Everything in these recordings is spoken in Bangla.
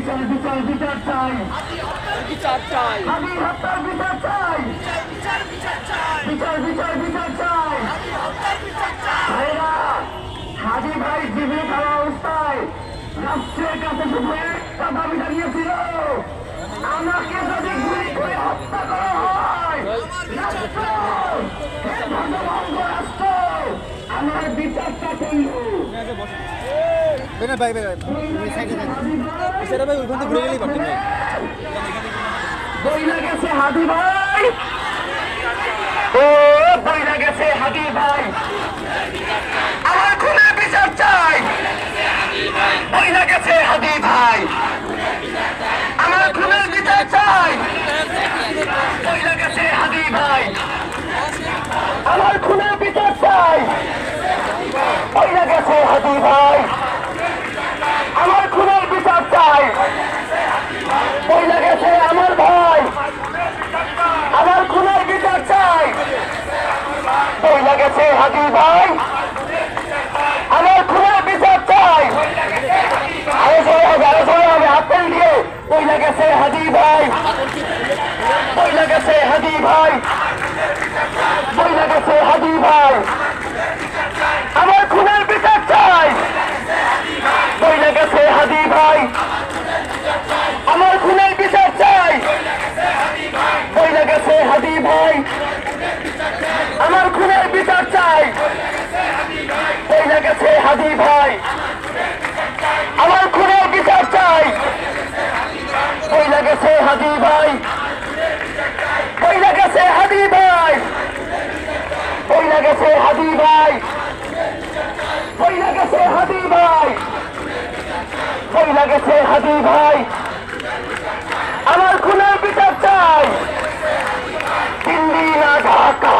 বিচার বিচার বিচার চাই, বিচার চাই, হাদি হত্যার বিচার চাই, বিচার বিচার চাই, বিচার বিচার বিচার চাই। হত্যার বিচার চাই। ভাইরা, হাদি ভাই জীবিত থাকা অবস্থায় রাষ্ট্রের কাছে শুধু একটা দাবি জানিয়েছিল, আমাকে যদি গুলি করে হত্যা করা হয়, রাষ্ট্র, হে ভগবঙ্গ রাষ্ট্র, আমার বিচারটা করল। ভাই ভাই সেটা ভাই ওইখান থেকে ঘুরে গেলেই পারতেন ভাই। বইলা গেছে হাদি ভাই, ও বইলা গেছে হাদি ভাই, আমার খুনের বিচার চাই। বইলা গেছে হাদি ভাই, আমার খুনের বিচার চাই। বইলা গেছে হাদি ভাই, আমার খুনের বিচার চাই। বইলা গেছে হাদি ভাই, আমার খুনের বিচার চাই। বইলা গেছে আমার ভাই, আমার খুনের বিচার চাই। বইলা গেছে হাদি ভাই, আমার খুনের বিচার চাই। আরো সরে হবে হাততালি দিয়ে। বইলা গেছে হাদি ভাই, বইলা গেছে হাদি ভাই, বইলা গেছে হাদি ভাই, আমার খুনের বিচার চাই। বইলা গেছে হাদি ভাই, আমার খুনের বিচার চাই। বইলা গেছে হাদি ভাই, আমার খুনের বিচার চাই। বইলা গেছে হাদি ভাই, আমার খুনের বিচার চাই। বইলা গেছে হাদি ভাই, বইলা গেছে হাদি ভাই, বইলা গেছে হাদি ভাই, বইলা গেছে হাদি ভাই, বইলা গেছে হাদি ভাই, আমার খুনের বিচার চাই। দিল্লি না ঢাকা,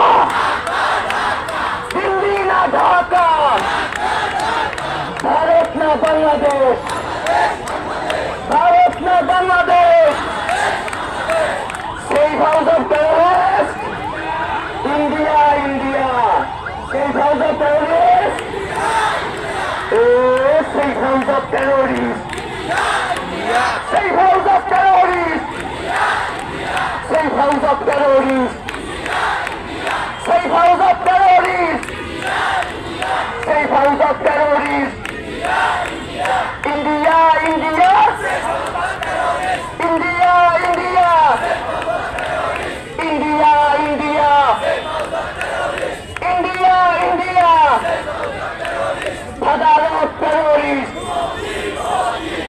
দিল্লি না ঢাকা, ভারত না বাংলাদেশ, ভারত না Bangladesh. Safe house of terrorists, India, India. Safe house of terrorists, oh, safe house of terrorists.